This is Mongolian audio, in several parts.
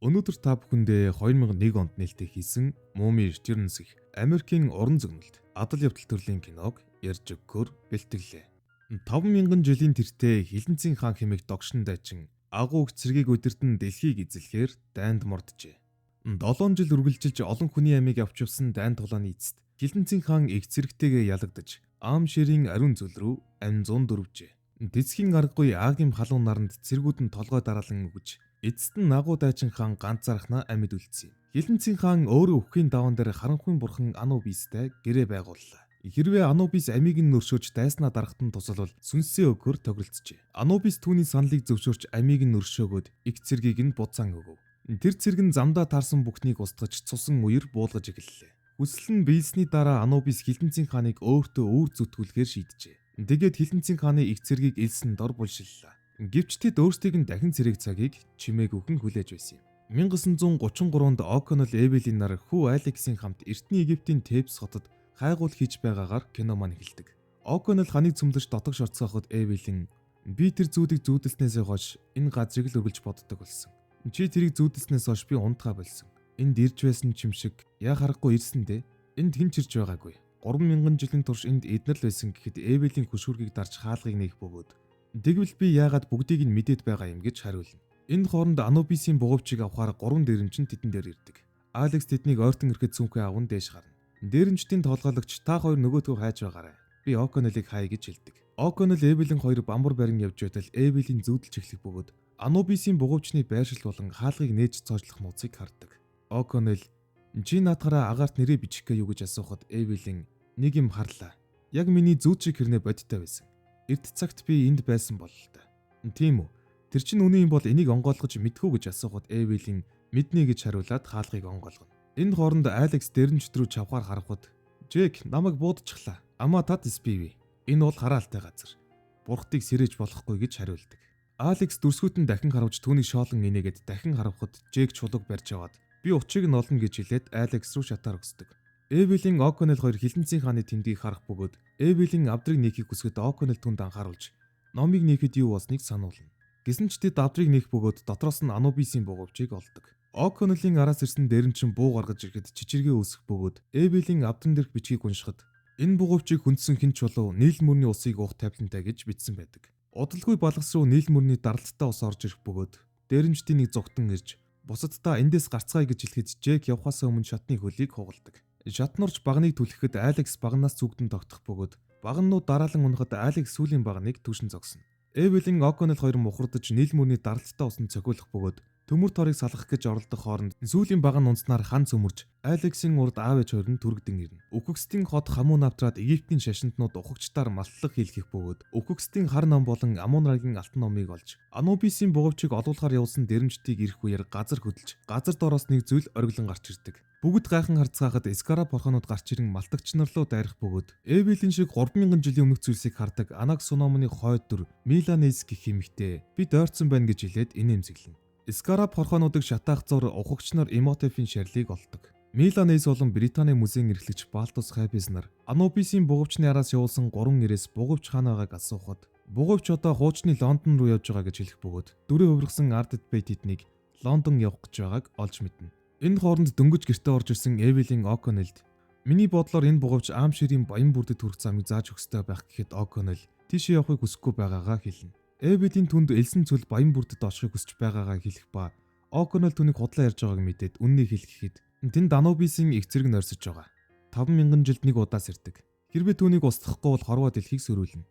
Өнөөдөр та бүхэндээ 2001 онд нээлттэй хийсэн Муми Returns гэх Америкийн уран зөгнөлт адал явдал төрлийн киног ярьж өгөхөөр бэлтгэлээ. 5,000 жилийн тэртээ Хилэнцгийн хаан хэмээх догшин дайчин агуу их цэргийг удирдан дэлхийг эзлэхээр дайнд морджээ. 7 жил үргэлжилж олон хүний амийг авч явсан дайн тулааны эцэст Хилэнцгийн хаан их цэрэгтэйгээ ялагдаж Аам ширийн ариун зүл рүү амь 104-жээ. Дэцхийн аргагүй Аагийн халуун наранд цэргүүд нь толгой дараалан өгж эцэст нь агуу дайчин хаан ганцаархнаа амьд үлдсэн. Хилэнцгийн хаан өөрөө өвхийн даваан дээр харанхуйн бурхан Анубистай гэрээ байгууллаа. Хэрвээ Анубис амийг нь нөршөөж дайснаа дарахад нь тусалвал сүнсээ өгөхөөр тохиролцжээ. Анубис түүний саналыг зөвшөөрч амийг нь нөршөөгөөд их цэргийг нь буцаан өгөв. Тэр цэрэг нь замдаа таарсан бүхнийг устгаж цусан үер буулгаж эхэллээ. Хүсэл нь биелсний дараа Анубис Хилэнцгийн хааныг өөртөө үүр зүтгүүлэхээр шийджээ. Тэгээд Хилэнцгийн хааны их цэргийг элсэн дор булшиллаа. Гэвч тэд өөрсдийг нь дахин цэрэг цагийг чимээгүйхэн хүлээж байсан юм. 1933 онд Оконнел Эвелийн нар хүү Алексийн хамт эртний Египтийн Тебс хотод хайгуул хийж байгаагаар кино маань эхэлдэг. Оконнел ханыг цөмлөж дотог шорцооход Эвелин би тэр зүүдийг зүүдэлснээсээ хойш энэ газрыг л үргэлж боддог болсон. Чи тэрийг зүүдэлснээс хойш би унтгаа болсон. Энд ирж байсан юм шиг яа харахгүй ирсэн дээ. Энд хэн ч ирж байгаагүй. 3000 жилийн турш энд эднэр л байсан гэхэд Эвелийн хөшүүргийг дарж хаалгыг нээх бөгөөд тэгвэл би яагаад бүгдийг нь мэдээд байгаа юм гэж хариулна. Энэ хооронд Анубисийн бугуйчийг авахаар 3 дээрэмчин тэдэн дээр ирдэг. Алекс тэднийг ойртон ирэхэд цүнхээ аван дээш гарна. Дээрэмчдийн толгойлогч та хоёр нөгөөдгөө хайж байгаарай. Би Оконнелыг хай гэж хэлдэг. Оконнел Эвелин хоёр бамбар барин явж байтал Эвелийн зүүдэлж эхлэх бөгөөд Анубисийн бугуйчны байршил болон хаалгыг нээж цоожлох нууцыг хардаг. Оконнел чи наадахаараа агаарт нэрээ бичих гээ юу гэж асуухад Эвелин нэг юм харлаа. Яг миний зүүд шиг хэрнээ бодиттой байсан. Эрт цагт би энд байсан бол л та. Тийм үү? Тэр чинь үнэн юм бол энийг онгойлгож мэдхүү гэж асуухад Эвелин мэднэ гэж хариулаад хаалгыг онгойлгоно. Энэ хооронд Алекс дэрэмжт рүү чавхаар харахад Джек намайг буудчихлаа. Амаа тат спиви. Энэ бол хараалтай газар. Бурхтыг сэрэж болохгүй гэж хариулдаг. Алекс дүрсгүүтэн дахин харавж түүний шоолон инээгээд дахин харавхад Джек чулууг барьж аваад би учрыг нь олно гэж хэлээд Алекс руу шатаар өгсдөг. Эвелин Оконнел хоёр Хилэнцгийн хааны тэмдгийг харах бөгөөд Эвелин авдрыг нээхийг хүсгэд Оконнел түнд анхааруулж номыг нээхэд юу болсныг сануулна. Гэсэн ч тэд авдрыг нээх бөгөөд дотроос нь Анубисийн бугуйчийг олдог. Оконнелийн араас ирсэн дээрэмчин буу гаргаж ирэхэд чичиргээ үүсэх бөгөөд Эвелин авдран дээрх бичгийг уншихад энэ бугуйчийг хүндсэн хэн ч болов нийл мөрний усыг уух тавилантай гэж бичсэн байдаг. Удалгүй балгас руу нийл мөрний даралттай ус орж ирэх бөгөөд дээрэмчдийн нэг зугтан ирж бусаддаа эндээс гарцгаая гэж хэлэхэд Джек явхаасаа өмнө шатны хөлийг хугалдаг. Шатнуурч багныг түлхэхэд Алекс багнаас зүгдэн тогтох бөгөөд багнууд дараалан унахад Алекс сүүлийн багныг түшин зогсно. Эвелин Оконнел хоёр мухардаж нийл мөрний даралттай усанд цохиулах бөгөөд төмөр торыг салгах гэж оролдох хооронд сүүлийн баг нь унтснаар хан цөмөрж Алексийн урд аав ээж хоёр нь түргдэн ирнэ. Үхэгсдийн хот хамуун автраад Египтийн шашинтнууд ухагчдаар малтлах хийлгэх бөгөөд үхэгсдийн хар нам болон Амун-Рагийн алтан номыг олж Анубисийн бугуйчийг олуулахаар явсан дэрэмчдийг ирэх үеэр газар хөдөлж газар доороос нэг зүйл ориглон гарч ирдэг. Бүгд гайхан харцгаахад Скараб хорхонууд гарч ирэн малтагч нар руу дайрах бөгөөд Эвелин шиг 3000 жилийн өмнөх зүйлсийг хардаг Анак Суномны хойд дүр Миланес гэх эмэгтэй би дойрцсон байна гэж хэлээд инээмсэглэнэ. Скараб хорхонуудыг шатаах зур ухагч нар Имотефийн шарлыг олдог. Миланес болон Британий музейн эрхлэгч Балтус Хайпис нар Анубисийн бугуйчны араас явуулсан 3 нэрээс бугуйч хаана байгааг асуухад бугуйч одоо хуучны Лондон руу явж байгаа гэж хэлэх бөгөөд дүрээ хувирсан Ардет Бэй тэднийг Лондон явах гэж байгааг олж мэднэ. Энэ хооронд дөнгөж гэртээ орж ирсэн Эвелин Оконнелд миний бодлоор энэ бугуйч Аам ширийн баян бүрдэд хүрэх замыг зааж өгсөй байх гэхэд Оконнел тийшээ явахыг хүсэхгүй байгаагаа хэлнэ. Эвелин түнд элсэн цөл баян бүрдэд очихыг хүсэж байгаагаа хэлэх ба Оконнел түүнийг худлаа ярьж байгааг мэдээд үннийг хэлэхэд тэнд Анубисийн их цэрэг нойрсож байгаа. 5000 жилд нэг удаас ирдэг. Хэрвээ түүнийг устгахгүй бол хорвоо дэлхийг сөрүүлнэ.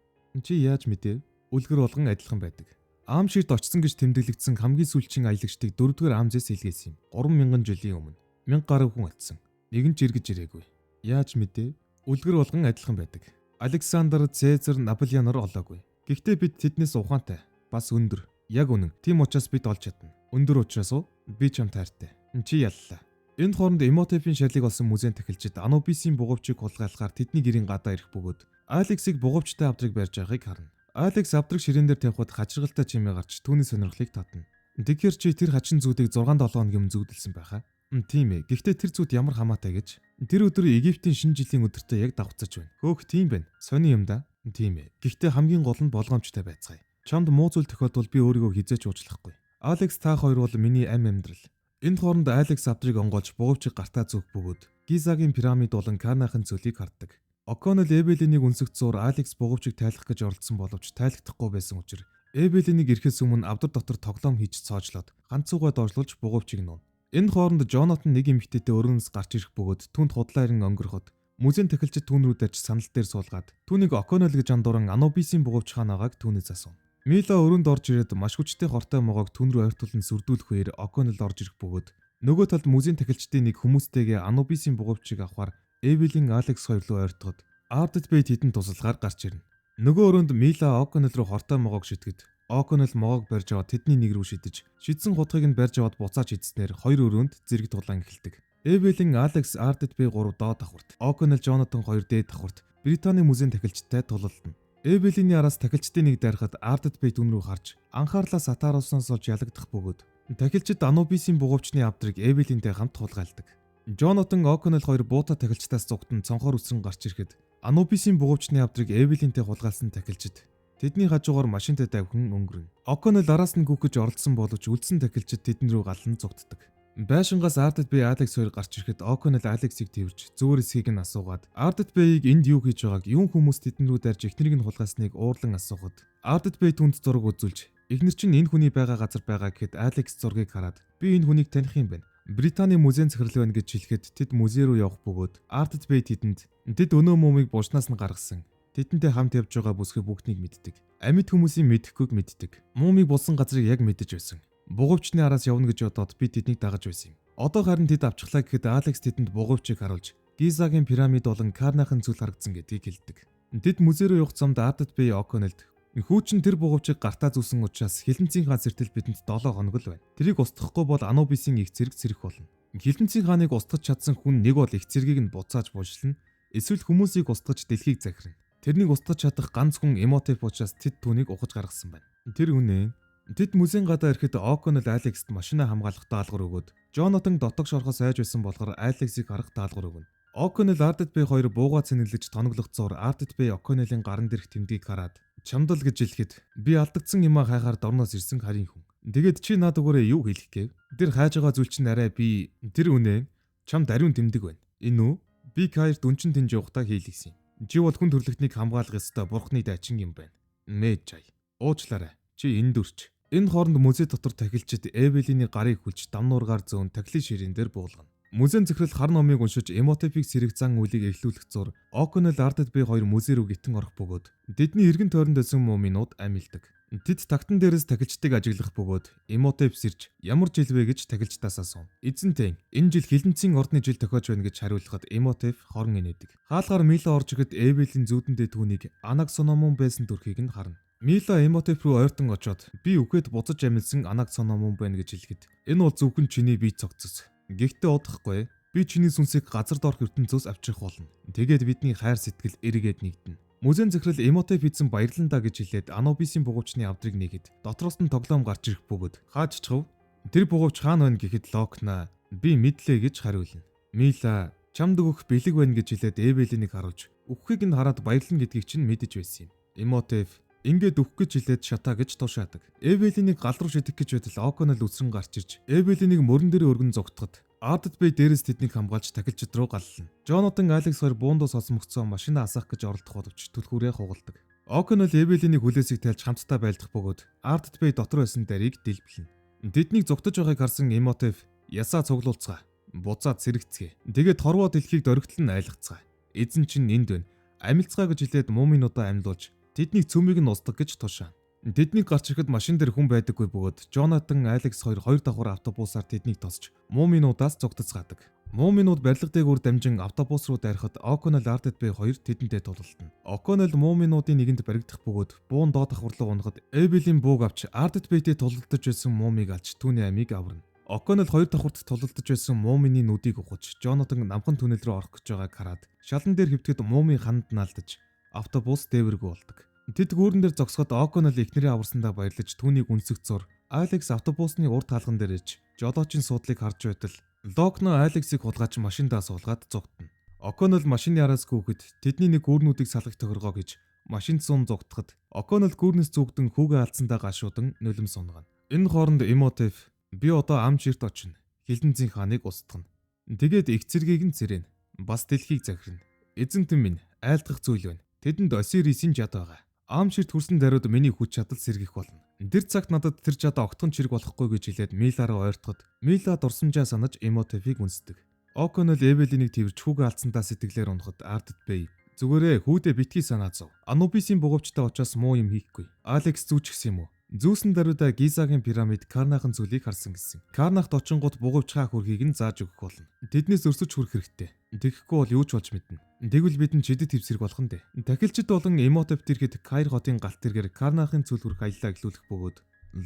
Чи яаж мэдээ? Үлгэр болгон адилхан байдаг. Аам ширт очсон гэж тэмдэглэгдсэн хамгийн сүүлчийн аялагчдыг 4-р Амзес илгээсэн юм. 3000 жилийн өмнө 1000 гаруй хүн алдсан. Нэг нь ч эргэж ирээгүй. Яаж мэдээ? Үлгэр болгон адилхан байдаг. Александр, Цезар, Наполеон нар олоогүй. Гэхдээ бид тэднээс ухаантай, бас өндөр. Яг үнэн. Тийм учраас бид олж чадна. Өндөр учраас би чам таартай. Чи яллаа. Энэ хооронд Имотефийн шарлыг олсон музейн тахилчид Анубисийн бугуйчийг хулгайлахаар тэдний гэрийн гадаа ирэх бөгөөд Алексийг бугуйчтай авдрыг барьж байгааг харна. Алекс авдрыг ширээн дээр тавихад хачиргалтай чимээ гарч түүний сонирхлыг татна. Тэгэхээр чи тэр хачин зүүдийг 6-7 хоногийн өмнө зүүдэлсэн байхаа. Тийм ээ. Гэхдээ тэр зүүд ямар хамаатай гэж. Тэр өдөр Египтийн шинэ жилийн өдөртөө яг давхцаж байна. Хөөх тийм байна. Сони юм да. Тийм ээ. Гэхдээ хамгийн гол нь болгоомжтой байцгаая. Чамд муу зүйл тохиолдвол би өөрийгөө хизээч уучлахгүй. Алекс та хоёр бол миний амь амьдрал. Энд хооронд Алекс авдрыг онгоолж бугуйчиг гартаа зүүх бөгөөд Гизагийн пирамид болон Карнахын цөлийг харддаг. О'Коннелл Эбелинийг үнсэх зуур Алекс бугуйчиг тайлах гэж оролдсон боловч тайлхдахгүй байсан учраас Эбелинийг ирэхээс өмнө авдар дотор тоглоом хийж цоожлоод ганцуугаа доошлуулж бугуйчиг нуун. Энэ хооронд Жонатан нэг эмэгтэйтэй өрөөнөөс гарч ирэх бөгөөд түүнд худлаа ирэн өнгөрөхөд музейн тахилчид түүн рүү дайж санал дээр суулгаад түүнийг О'Коннелл гэж андууран Анубисийн бугуйч хаанаагааг түүнээс асуув. Мила өрөөнд орж ирээд маш хүчтэй хортой могоог түн рүү ойртуулан сүрдүүлэх үеэр О'Коннелл орж ирэх бөгөөд нөгөө талд музейн тахилчдын нэг хүмүүстэйгээ Анубисийн бугуйчийг авахар Эбелийн Алекс хоёр руу ойртоход Ардет Бэй тэдэнд тусалгаар гарч ирнэ. Нөгөө өрөөнд Мила О'Коннелл руу хортой могоог шитгэд О'Коннелл могоог барьж аваад тэдний нэг рүү шидэж шидсэн хутгийг нь барьж аваад буцааж идснээр хоёр өрөөнд зэрэг тулаан эхэлдэг. Эбелийн Алекс Ардет Бэй 3 доод давхурт, О'Коннелл Жонатан 2 дээд давхурт Британий музейн тахилчтай тулалдана. Эбелиний араас тахилчдын нэг дайрахад Ардет Бэй түн рүү харж анхаарлаа Сатароосноос олж ялагдах бөгөөд тахилчид Анубисийн бугуйчны авдрыг Эбелинтэй хамт хулгайлдаг. Жонатан О'Коннелл хоёр буута тахилчдаас зугтан цонхоор үсрэн гарч ирэхэд Анубисийн бугуйчны авдрыг Эбелинтэй хулгайлсан тахилчид тэдний хажуугаар машинтай давхин өнгөрнө. О'Коннелл араас нь гүөхэж оролдсон боловч үлдсэн тахилчид тэдэн рүү галан зугтдаг. Байшингаас Ардет Бэй Алекс хоёр гарч ирэхэд О'Коннелл Алексийг тэрвж зөөр эсхийг нь асуугаад Ардет Бэйг энд юу хийж байгааг юун хүмүүс тэдэн рүү дарж эхнэрийг нь хулгайсныг уурлан асуухад Ардет Бэй түнд зураг үзүүлж эхнэр чинь энэ хүний байгаа газар байгаа гэхэд Алекс зургийг хараад би энэ хүнийг таних юм байна. Британий музейн захирал байна гэж хэлэхэд тэд музей руу явах бөгөөд Ардет Бэй тэдэнд тэд өнөө мумыг бужнаас нь гаргасан. Тэдэнтэй хамт явж байгаа бүсгүй бүгднийг мэддэг. Амьд хүмүүсийн мэдэхгүйг мэддэг. Мумыг булсан газрыг яг мэдэж байсан. Бугуйчны араас явна гэж бодоод би тэднийг дагаж байсан юм. Одоо харин тэд авчихлаа гэхэд Алекс тэдэнд бугуйчийг харуулж Гизагийн пирамид болон Карнахын цөл харагдсан гэдгийг хэлдэг. Тэд музей руу явах замд Ардет Бэй О'Коннеллд "Хүүчин тэр бугуйчийг гартаа зүүсэн учраас Хилэнцгийн хаан зэртэл бидэнд 7 хоног л байна. Тэрийг устгахгүй бол Анубисийн их зэрэг сэрэх болно. Хилэнцгийн хааныг устгаж чадсан хүн нэг бол их зэргийг нь буцааж буушлна, эсвэл хүмүүсийг устгаж дэлхийг захирна. Тэрнийг устгаж чадах ганц хүн Эмотеп учраас тэд түүнийг ухаж гаргасан байна." Тэр үнэн. Тэд музейн гадаа ирэхэд О'Коннелл Алексд машинаа хамгаалах даалгавар өгөөд Жонатан дотог шорохоос айж байсан болохоор Алексийг харах даалгавар өгнө. О'Коннелл Ардет Бэй хоёр буугаа цэнэглэж тоноглох зуур Ардет Бэй О'Коннеллийн гаран дээрх тэмдгийг хараад "Чамдал" гэж хэлэхэд "Би алдагдсан юмаа хайхаар дорноос ирсэн харийн хүн. Тэгээд чи над өгөөрэй юу хэлэх гээв? Тэр хайж байгаа зүйл чинь арай би тэр үнэн чамд ариун тэмдэг байна. Энэ үү? Би Каирт үнчин тэнж явахдаа хийлгэсэн юм. Чи бол хүн төрлөختнийг хамгаалах ёстой бурхны дайчин юм байна. Мэж чай. Уучлаарай. Чи энд дүрч." Энэ хооронд музей дотор тахилчид Эбелиний гарыг хүлж дамнуургаар зөөн тахилын ширээн дээр буулгана. Музейн захирал хар номыг уншиж Эмотепийг сэрэг зан үлийг эхлүүлэх зур О'Коннелл Ардет Бэй хоёр музей рүү гитэн орох бөгөөд тэдний эргэн тойронд байсан муминууд амилдаг. Тэд тагтан дээрээс тахилчдыг ажиглах бөгөөд Эмотеп сэрж "Ямар жил вэ" гэж тахилчдаас асуув. "Эзэнтэй, энэ жил Хилэнцгийн ордны жил тохиож байна" гэж хариулахад Эмотеп хорон инээдэг. Хаалгаар Мила орж ирэхэд Эбелийн зүүдэндээ түүнийг Анаксономон байсан төрхийг нь харна. Мила Эмотеп рүү ойртон очоод "Би үхээд буцаж амилсан Анаксономон байна" гэж хэлэхэд "Энэ бол зөвхөн чиний бие цогцос. Гэхдээ удахгүй би чиний сүнсийг газар доорх ертөнцөөс авчрах болно. Тэгээд бидний хайр сэтгэл эргээд нэгдэнэ." Музейн захирал Эмотеп эзэн баярлан да гэж хэлээд Анубисийн бугуйчны авдрыг нэгэд дотроос нь тоглоом гарч ирэх бөгөөд "Хаач чав? Тэр бугуйч хаана байна" гэхэд Локна "Би мэдлээ" гэж хариулна. Мила "Чамд өгөх бэлэг байна" гэж хэлээд Эбелинийг харуулж үххийг нь хараад баярлан гэдгийг чинь мэдэж байсан юм. Эмотеп "Ингээд үхэх гэж хэлээд шатаа" гэж тушаадаг. Эбелинийг гал руу шидэх гэж байтал О'Коннелл үсрэн гарч ирж Эбелинийг мөрөн дээр өргөн зогтоход Ардет Бэй дээрээс тэднийг хамгаалж тахилчид руу галлана. Жонатан Алекс хоёр буундаас осмогцсон машинаа асаах гэж оролдох боловч түлхүүрээ хугалдаг. О'Коннелл Эбелинийг хүлээсийг тайлж хамтдаа байлдах бөгөөд Ардет Бэй дотор байсан дарийг дэлбэлнэ. Тэднийг зугтаж байгааг харсан Эмотеп "Ясаа цуглуулцгаа. Буцаад сэрэгцгээ. Тэгээд хорвоо дэлхийг дөрөгтөл нь айлгацгаа. Эзэн чинь энд байна. Амилцгаа" гэж хэлээд муминуудаа амьлуулж тэдний цөмийг нь устгах гэж тушаана. Тэдний гарч ирэхэд машин дээр хүн байдаггүй бөгөөд Жонатан Алекс хоёр давхар автобусаар тэднийг тосч муминуудаас зугтацгаадаг. Муминууд барилга дээгүүр дамжин автобус руу дайрахад О'Коннелл Ардет Бэй хоёр тэдэнтэй тулалдана. О'Коннелл муминуудын нэгэнд баригдах бөгөөд буун доод давхар руу унахад Эбелийн бууг авч Ардет Бэйтэй тулалдаж байсан мумиг алж түүний амийг аварна. О'Коннелл хоёр давхарт тулалдаж байсан мумины нүдийг ухаж Жонатан намхан түнэл рүү орох гэж байгааг хараад шалан дээр хөвтгөд муми ханд наалдаж автобус дээвэргүй болдог. Тэд гүүрэн дээр зогсоход О'Коннелл эхнэрээ аварсандаа баярлаж түүнийг үнсэх зур Алекс автобусны урд хаалган дээр иж жолоочийн суудлыг харж байтал Локно Алексийг хулгайч машиндаа суулгаад зугтана. О'Коннелл машины араас гүөхд тэдний нэг гүүрнүүдийг салгах тохиргоо гэж машинд сун зугтахад О'Коннелл гүүрнээс зүгдэн хүүгээ алдсандаа гашуудан нулим сунгана. Энэ хооронд Эмотеп "Би одоо ам жирт очино. Хилэнцгийн хааныг устгана. Тэгээд их зэргийг нь цэрэн. Бас дэлхийг захирна. Эзэнтэн минь айлдгах зүйл байна. Тэдэнд Осирисийн жад байгаа. Аам ширт хүрсэн даруйд миний хүч чадал сэргийх болно. Тэр цагт надад тэр жад огтхон чирэг болохгүй гэж хэлээд Милараа ойртоход Мила дурсамжаа санаж Эмотефиг үнсдэг. Оконол Эвелинийг тэрч хүүгээ алдсандаа сэтгэлээр унахад Ардит Бэй зүгээрээ хүүдээ битгий санаа зов. Анубисийн бугавчтай учраас муу юм хийхгүй. Алекс зүүч гисэн юм уу? Зүүсэн даруйда Гизагийн пирамид Карнахын зүйлийг харсан гэсэн. Карнахт очингууд бугавчхаа хүрхийг нь зааж өгөх болно. Тэднээс өрсөж хүрэх хэрэгтэй. Тэгэхгүй бол юу ч болж мэднэ. Тэгвэл бидэнд шидэт хэвсэрэг болох нь дээ. Тахилчид болон Эмотеф тэрхэд Кайр хотын галт тэргээр Карнахын зүйл хүрэх аяллаа эхлүүлэх бөгөөд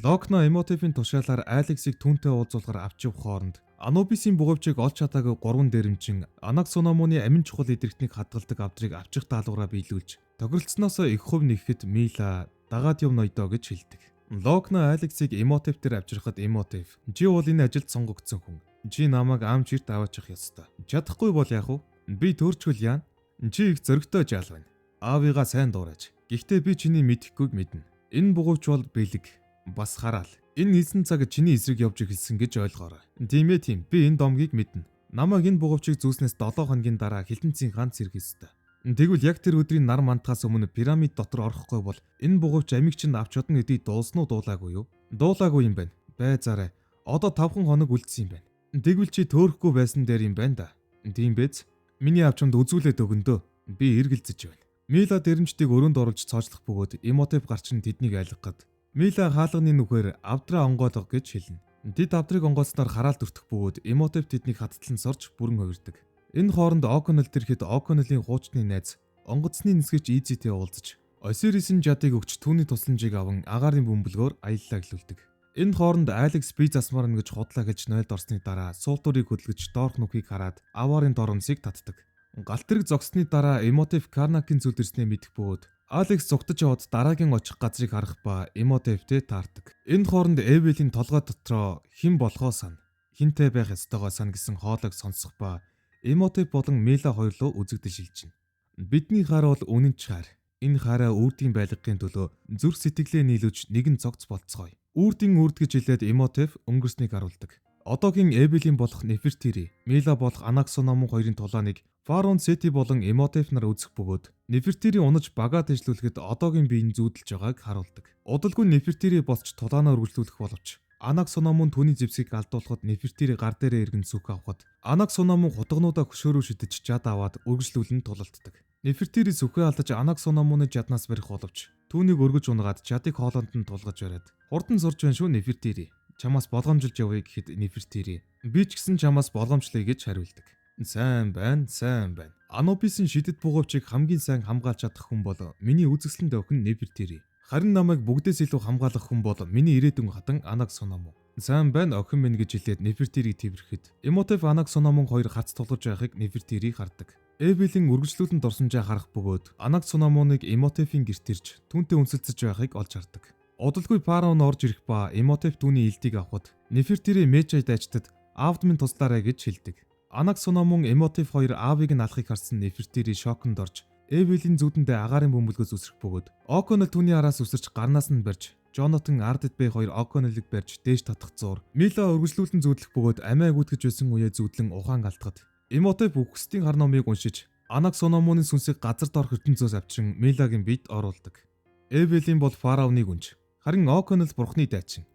Локно Эмотефийн тушаалаар Алексийг түүнтэй уулзуулахаар авч явах хооронд Анубисийн бугавчийг олж чадаагүй 3 дээрэмчин Анаксономоны амин чухал идэрхтнийг хадгалдаг авдрыг авчих даалгавраа биелүүлж тохиролцсноос их хувь нэхэхэд Мила дагаад явна ойдоо гэж хэлдэг. Локно Алексийг Эмотеф дээр авчирхад Эмотеф "Чи бол энэ ажилд сонгогдсон хүн. Чи намайг ам чирт аваачих ёстой. Чадахгүй бол яах вэ? Би төрчгөл яана. Чи их зөрөгтэй жаал байна. Аавыгаа сайн дуурайж. Гэхдээ би чиний мэдэхгүйг мэднэ. Энэ бугавч бол бэлэг. Бас хараал. Энэ хэлсэн цаг чиний эсрэг явж эхэлсэн гэж ойлгоорой. Тийм ээ тийм. Би энэ домгийг мэднэ. Намайг энэ бугавчийг зүүснээс 7 хоногийн дараа Хилэнцгийн хаанд сэргэх ёстой. Тэгвэл яг тэр өдрийн нар мандахаас өмнө пирамид дотор орохгүй бол энэ бугавч амиг чинь авч чадна гэдгийг дуулсан уу дуулаагүй юу? Дуулаагүй юм байна. Байзаарай. Одоо 5 хоног үлдсэн юм байна. Тэгвэл чи төөрөхгүй байсан дээр юм байна да. Тийм бэз. Миний авчамд үзүүлээд өгөндөө. Би эргэлзэж байна. Мила дэрэмжтийг өрөөнд оруулж цооцлох бөгөөд Эмотеф гарчин тэднийг айлгахад Мила хаалганы нүхээр авдраа онгойлго гэж хэлнэ. Тэд авдрыг онгоцсноор хараалт өртөх бөгөөд Эмотеф тэднийг хаттлан сорж бүрэн хувирдаг. Энэ хооронд Оконол тэрхэд Оконолын хуучны найз онгоцны нисгэж Изитэй уулзаж Осирисийн жадыг өгч түүний тусламжийг аван агаарын бөмбөлгөөр аяллаа эхлүүлдэг. Энэ хооронд Алекс би засмаар нэгж худлаа гэж нойлд орсны дараа суултуурыг хөдөлгөж доорх нүхийг хараад аваарын доромсыг татдаг. Галт тэрэг зогссны дараа Эмотеф Карнакийн зүлдэрснээ мэдэх бөгөөд Алекс зугтаж яваад дараагийн очих газрыг харах ба Эмотефтэй таардаг. Энэ хооронд Эвелийн толгой дотроо хэн болохоо сан, хинтэй байх ёстойгоо сан гэсэн хоолойг сонсох ба Эмотеф болон Мила хоёрлоо үзэгдэж шилжинэ. Бидний хаар бол үнэн ч хаар. Энэ хаараа үрдийн байлгахын төлөө зүрх сэтгэлээ нийлүүлж нэгэн цогц болцгоё. Үрдийн үрд гэж хэлээд Эмотеф өнгөрснийг харуулдаг. Одоогийн Эвелин болох Нефертири, Мила болох Анаксономон хоёрын тулааныг Фараон Сети болон Эмотеф нар үзэх бөгөөд Нефертири унаж багаа дэвшлүүлэхэд одоогийн биеийн зүүдэлж байгааг харуулдаг. Удалгүй Нефертири болч тулаанаа үргэлжлүүлэх боловч Анаксономон түүний зэвсгийг алдуулахад Нефертири гар дээрээ иргэн сүх авахад Анаксономон хутгнуудаа хөшөөрөө шидэж жад аваад үргэлжлүүлэн тулалддаг. Нефертири сүхээ алдаж Анаксономоны жаднаас барих боловч түүнийг өргөж унгаад жадыг хоолонд нь тулгаж бариад хурдан сурч байна шүү Нефертири. Чамаас болгоомжилж явъя гэхэд Нефертири би ч гэсэн чамаас болгоомжлоё гэж хариулдаг. Сайн байна, сайн байна. Анубисын шидэт бугавчийг хамгийн сайн хамгаалж чадах хүн бол миний үзэсгэлэнт охин Нефертири. Харин намайг бүгдээс илүү хамгаалах хүн бол миний ирээдүйн хатан Анаксономон. Сайн байна охин минь гэж хэлээд Нефертирийг тэрхэхэд Эмотеф Анаксономон хоёр хац тулгаж байхыг Нефертири хардаг. Эвелин үргэлжлүүлэн дурсамжаа харах бөгөөд Анаксономоныг Эмотефийн гэрт ирж түүнтэй үнсэлцэж байхыг олж хардаг. Удалгүй Фараон орж ирэх ба Эмотеф түүний элдийг авахд Нефертири Мечай дайчдад аавд минь туслаарай гэж хэлдэг. Анаксономон Эмотеф хоёр аавыг нь алахыг харсан Нефертири шоконд орж Эвелийн зүудэндээ агаарын бөмбөлгөөс үсрэх бөгөөд Оконол түүний араас үсэрч гарнаас нь барьж Жонатан Ардит Бэй хоёр Оконолыг барьж дээж татах зуур Мила үргэлжлүүлэн зүүдлэх бөгөөд амиа гүйтгэж байсан үеэ зүүдлэн ухаан алтгад Эмотеф үхсдийн хар номыг уншиж Анаксономоны сүнсийг газар доор ертөнцөөс авчран Милагийн биед оруулдаг. Эвелин бол Фараоныг унж харин Оконол бурхны дайчин.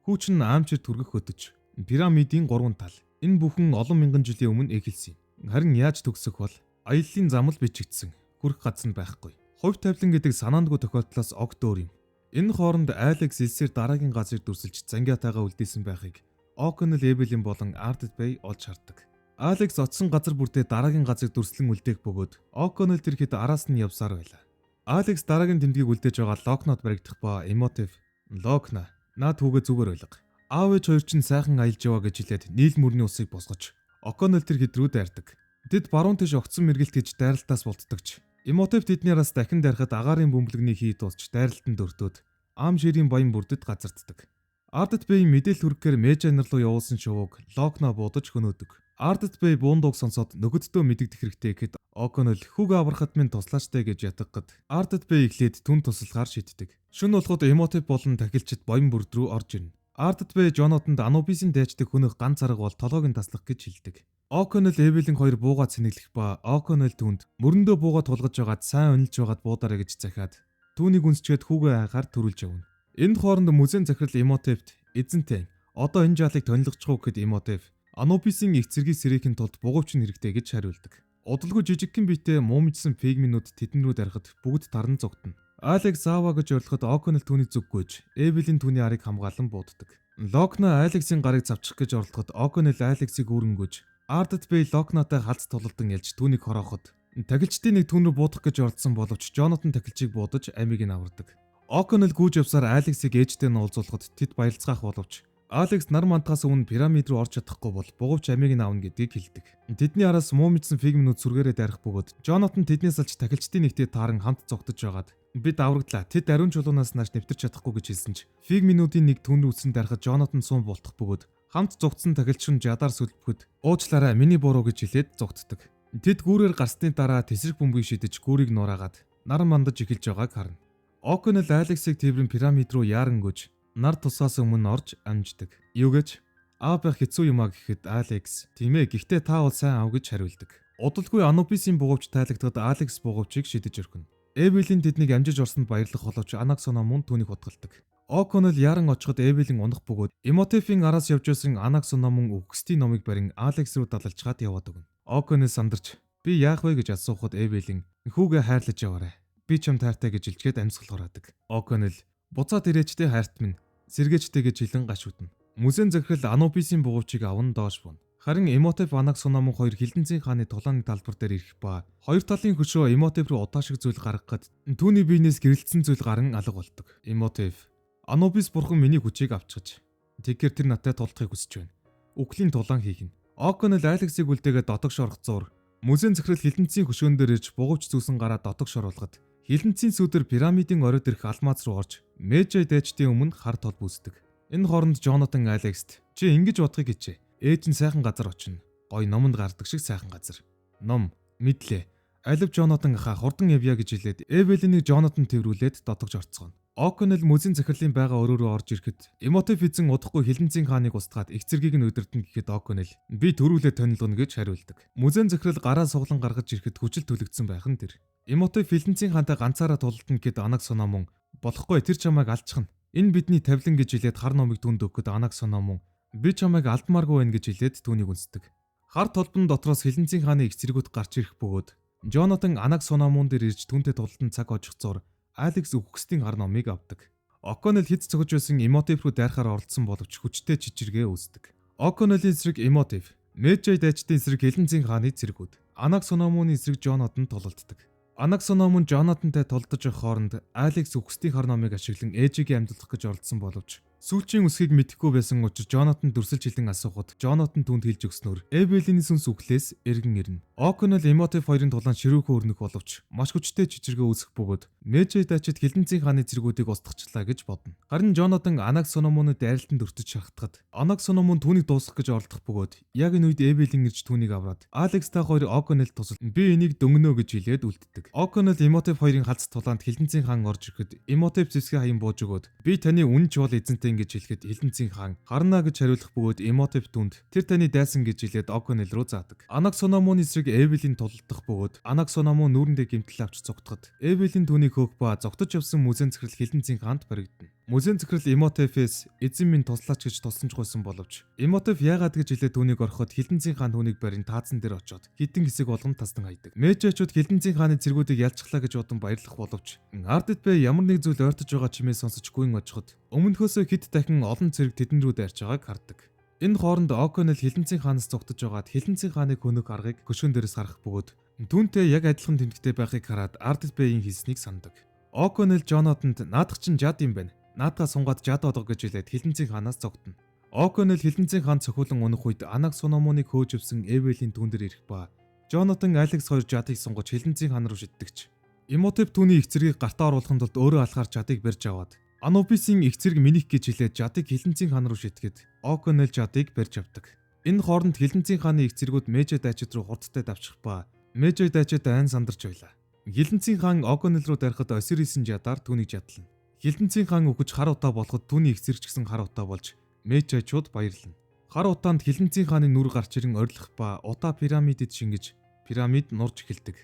Хүүч нь аамчир түргэх хөдөж пирамидын 3 тал. Энэ бүхэн олон мянган жилийн өмнө эхэлсэн юм. Харин яаж төгсөх бол аяллаа замал бичигдсэн. Хүрх газар нь байхгүй. Хувь тавилан гэдэг санаандгүй тохиолдлоос огт өөр юм. Энэ хооронд Алекс элсээр дараагийн газрыг дүрсэлж зангиатайгаа үлдээсэн байхыг Оконол Эвелин болон Ардит Бэй олж хардаг. Алекс оцсон газар бүртээ дараагийн газрыг дүрслэн үлдээх бөгөөд Оконол тэрхэд араас нь явсаар байлаа. Алекс дараагийн тэмдгийг үлдээж байгаа Локнод баригдах ба Эмотеф Локна наад хүүгээ зүгээр байлга. Аав ээж хоёр чинь сайхан аялж яваа гэж хэлээд нийл мөрний усыг босгож Оконол тэрхэд рүү дайрдаг. Тэд баруун тийш огцсон мэргэлт гэж дайралтаас болтдогч. Эмотеф тэдний араас дахин дайрахад агаарын бөмбөлгний хий дуусч дайралтанд өртөөд ам ширийн баян бүрдэд газарддаг. Ардит Бэй мэдээлэл хүргэхээр Мечай нар руу явуулсан шувууг Локна буудаж хөнөөдөг. Ардит Бэй буундууг сонсоод нөгөддөө мэдэгдэх хэрэгтэй гэхэд Оконол хүүг аврахад минь туслаачтай гэж ятгахад Ардит Бэй эхлээд түн туслахаар шийддэг. Шөнө болоход Эмотеф болон тахилчид баян бүрд рүү орж ирнэ. Ардд Бэй Жонотонд Анубисын дайчдаг хөнөх ганц арга бол толгойг нь таслах гэж хэлдэг. Оконел Эвелин хоёр буугаад сэнэглэх ба Оконел түнд мөрөндөө буугаад тулгаж байгаад сайн унилж байгаад буудаарэ гэж захиад түүнийг үнсчээд хүүгээ хайхаар төрүүлж явна. Энд хооронд музейн захирал Имотевт эзэнтэй одоо энэ жаалыг тонилгочих уу гэхэд Имотев Анубисын их зэргийг сэрээхийн тулд бугуйч нь хэрэгтэй гэж хариулдаг. Удалгүй жижигхэн биетэй муумжсан пигминууд тэдэн рүү дарахад бүгд таран зогтно. Алекс Ава гэж орлоход Оконел түүний зүггүйж Эвелин түүний арыг хамгаалan бууддаг. Локна Алексийн гарыг завчих гэж орлоход Оконел Алексийг үүрэнгүйж Ардд Бэй Локнатай халз тулалдан ялж түүнийг хорооход тахилчдын нэг түүн рүү буудах гэж ордсон боловч Жонатан тахилчийг буудаж амийг нь авардаг. Оконел гүйж явсаар Алексийг ээжтэй нь уулзуулахад тэд баярлцгаах боловч Алекс нар мантахаас өмнө пирамид руу орж чадахгүй бол бугуйч амийг нь авна гэдгийг хэлдэг. Тэдний араас муумжсан фигминүүд сүргээрээ дарих бөгөөд Жонатан тэднээс алж тахилчдын нэгтэй тааран хамт зогтож байгаад бид аврагдлаа. Тэд ариун чулуунаас нааш нэвтэрч чадахгүй гэж хэлсэн ч фигминүүдийн нэг түн рүү үсэн дарахад Жонатан суун болтох бөгөөд хамт зогтсон тахилч нь жадаар сүлбэхэд уучлаарай миний буруу гэж хэлээд зогтдог. Тэд гүүрээр гарсны дараа тесрэг бөмбөгийг шидэж гүүрийг нураагаад наран мандаж эхэлж байгааг харна. Оконел Алексийг тэрвэн пирамид руу яарангүйж нар тусаас өмнө орж амждаг. Юу гэж аав байх хэцүү юм а гэхэд Алекс тийм ээ гэхдээ та бол сайн аав гэж хариулдаг. Удалгүй Анубисын бугуйч тайлагдаад Алекс бугуйчийг шидэж өргөнө. Эвелин тэднийг амжиж орсонд баярлах боловч Анаксономон түүнийг хутгалдаг. Оконел яран очиход Эвелин унах бөгөөд Имотефийн араас явж байсан Анаксономон үхсдийн номыг барин Алекс руу далалчгаад яваад өгнө. Оконел сандарч би яах вэ гэж асуухад Эвелин хүүгээ хайрлаж яваарай. Би ч юм таартай гэж илчгээд амьсгал хураадаг. Оконел буцаад ирээчтэй хайрт минь сэргээчтэй гэж хэлэн гашуудна. Музейн захирал Анубисын бугуйчийг аван доош буна. Харин Имотев Анаксономон хоёр хилэнцгийн хааны тулааны талбар дээр ирэх ба хоёр талын хөшөө Имотев руу удаа шиг зүйл гаргахад түүний биенээс гэрэлтсэн зүйл гарan алга болдог. Имотев Анубис бурхан миний хүчийг авчгаж тэгэхээр тэр надтай тулдахыг хүсэж байна. Үхлийн тулаан хийх нь. Оконел Алексийг үлдээгээд дотогш орох зур музейн захирал хилэнцгийн хөшөөн дээр ирж бугуйч зүүсэн гараа дотогш оруулахад хилэнцгийн сүүдэр пирамидын оройд ирэх алмаз руу орж Мэжэй дайчдын өмнө хар тол бүсдэг. Энэ хооронд Жонатан Алекст чи ингэж бодохыг хичээ. Ээж нь сайхан газар очино. Гой номонд гардаг шиг сайхан газар. Ном мэдлээ. Алив Жонатан хаа хурдан явъя гэж хэлээд Эвелинийг Жонатан тэрврүүлээд дотогж орцгоно. Оконел музейн захирлын байгаа өрөө рүү орж ирэхэд Имотев эзэн удахгүй хилэнцгийн хааныг устгаад их зэргийг нь удирдна гэхэд Оконел би төрүүлээ тонилгоно гэж хариулдаг. Музейн захирал гараа суглан гаргаж ирэхэд хүчил төлөгдсөн байх нь тэр. Имотев хилэнцгийн хаантай ганцаараа тулалдана гэд Анаксономон болохгүй тэр чамайг алдчихна. Энэ бидний тавилан гэж хэлээд хар номыг түнд өгөхөд Анаксономон би чамайг алдмааргүй байна гэж хэлээд түүнийг үнсдэг. Хар толбон дотроос хилэнцгийн хааны их зэргүүд гарч ирэх бөгөөд Жонатан Анаксономон дээр ирж түүнтэй тулалдан цаг очих зур Алекс үхсдийн хар номыг авдаг. Оконел хэц цогж байсан Имотев руу дайрахаар оролцсон боловч хүчтэй чичиргээ үүсдэг. Оконелийн эсрэг Имотев, Мэжэй дайчдын эсрэг хилэнцгийн хааны зэргүүд, Анаксономоны эсрэг Жонатан тулалддаг. Анаксономон Жонатантай тулдаж явах хооронд Алекс үхсдийн хар номыг ашиглан ээжигээ амьдлах гэж оролдсон боловч сүүлчийн үсгийг мэдэхгүй байсан учраас Жонатан дүрсэлж хэлэн асуухад Жонатан түүнд хэлж өгснөөр Эвелиний сүнс үхлээс эргэн ирнэ. Оконел Имотев хоёрын тулаан ширүүхөө өрнөх боловч маш хүчтэй чичиргээ үүсэх бөгөөд Мэжэй дайчид хилэнцгийн хааны зэргүүдийг устгачлаа гэж бодно. Харин Жонатан Анаксономоны дайралтанд өртөж шахагдахад Анаксономон түүнийг дуусгах гэж оролдох бөгөөд яг энэ үед Эвелин ирж түүнийг авраад Алекстай хоёр Оконел тусал би энийг дөнгөнөө гэж хэлээд үлддэг. Оконел Имотев хоёрын халз тулаанд хилэнцгийн хаан орж ирэхэд Имотев зэвсгээ хаян бууж өгөөд би таны үнэнч бол эзэнтэй гэж хэлэхэд хилэнцгийн хаан харна гэж хариулах бөгөөд Имотев түнд тэр таны дайсан гэж хэлээд Оконел руу заадаг. Анаксономоны эсрэг Эвелин тулалдах бөгөөд Анаксономон нүүрэндээ гэмтэл авч зогтоход Эвелин түүнийг хөөх ба зогтож явсан музейн захирал хилэнцгийн хаанд баригдана. Музейн захирал Имотефээс эзэн минь туслаач гэж тусламж гуйсан боловч Имотеф яагаад гэж хэлээд түүнийг орхиход хилэнцгийн хаан түүнийг барин таацсан дээр очоод хитэн хэсэг болгон тасдан хайдаг. Мэжэйчүүд хилэнцгийн хааны зэргүүдийг ялцглаа гэж бодон баярлах боловч Ардд Бэй ямар нэг зүйл ойртож байгаа чимээ сонсож гүйн очиход өмнөхөөсөө хэд дахин олон зэрэг тэдэн рүү дайрч байгааг хардаг. Энэ хооронд Оконел хилэнцгийн хаанаас зогтож байгаад хилэнцгийн хааны хөнөг аргыг хөшөөн дээрээс харах бөгөөд түүнтэй яг адилхан тэмдэгтэй байхыг хараад Ардд Бэйийн хийснийг сандаг. Оконел Жонатанд наадах чинь жад юм байна. Наадгаа сунгаад жад одго гэж хэлээд хилэнцгийн хаанаас зогтно. Оконел хилэнцгийн хаан цохиулан унах үед Анаксономоныг хөөж өвсөн Эвелин түүн дээр ирэх ба Жонатан Алекс хоёр жадыг сунгаж хилэнцгийн хаан руу шиддэгч. Имотев түүний их зэргийг гартаа оруулахын тулд өөрөө алхаар жадыг барьж аваад Анубисын их зэрэг минийх гэж хэлээд жадыг хилэнцгийн хаан руу шидгээд Оконел жадыг барьж авдаг. Энэ хооронд хилэнцгийн хааны их зэргүүд Мэжэй дайчид руу хурдтай давчих ба Мэжэй дайчид айн сандарч байлаа. Хилэнцгийн хаан Оконел руу дарихад Осирисын жадаар түүнийг жадлана. Хилэнцгийн хаан өгөж хар утаа болоход түүний их зэрэг ч гэсэн хар утаа болж Мэйчайчууд баярлана. Хар утаанд хилэнцгийн хааны нүр гарч ирэн орилох ба утаа пирамидэд шингэж пирамид нурж эхэлдэг.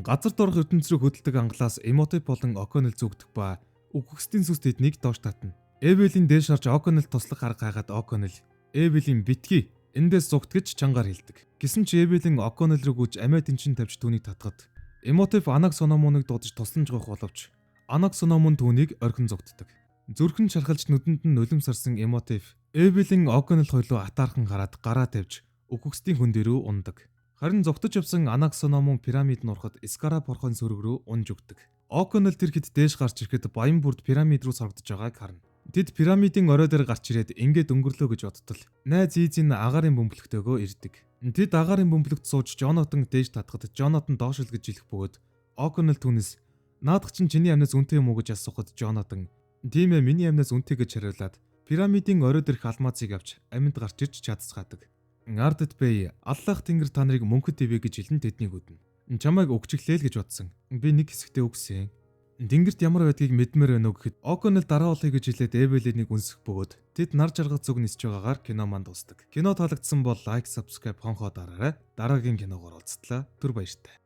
Газар доорх ертөнц рүү хөдөлдөг ангалаас Эмотип болон Оконел зүгдэх ба үхэгсдийн сүс тэднийг доош татна. Эвелийн дээш харж Оконел туслах арга хайгаад Оконел Эвелийн битгий эндээс зугт гэж чангаар хэлдэг. Гэсэн ч Эвелин Оконел руу гүйж амиа тэнчин тавьж түүнийг татгад Эмотип Анаг Сономоныг дуудаж тусламж гоох боловч Анаг Сономон түүнийг орхин зугтдаг. Зүрхэн шархалж нүдэнд нь нулимс сарсан Эмотип Эвелин Оконел хоёроо атаархан хараад гараа тавьж үхэгсдийн хүн дээр ундаг. Харин зогтож явсан Анаг Сономон пирамид нурахад Скара борхон сөрөг рүү унж өгдөг. Оконел тэр хэд дээш гарч ирэхэд баян бүрд пирамид руу сорогдож байгааг харна. Тэд пирамидын орой дээр гарч ирээд ингээд өнгөрлөө гэж бодтол найз Ийзийн агаарын бөмбөлөгтэйгөө ирдэг. Тэд агаарын бөмбөлөгт сууж Жонатан дээш татхад Жонатан доош л гэж хэлэх бөгөөд Оконел түүнээс наадах чинь чиний амнаас үнэтэй юм уу гэж асуухад Жонатан тийм ээ миний амнаас үнэтэй гэж хариулаад пирамидын орой дээрх алмазыг авч амьд гарч ирж чадцгаадаг. Ардд Бэй Аллах Тэнгэр та нарыг мөнхөд ивэ гэж хэлэн тэднийг үднэ. Чамайг өгчихлээ л гэж бодсон. Би нэг хэсэгтээ үгсэн. Тэнгэрт ямар байдгийг мэдмээр байна уу гэхэд Оконел дараа болъё гэж хэлээд Эвелинийг үнсэх бөгөөд тэд нар жаргах зүг нисэж байгаагаар кино манд дуусдаг. Кино таалагдсан бол лайк, subscribe хонхоо дараарай. Дараагийн киногоор уулзтлаа. Түр баяртай.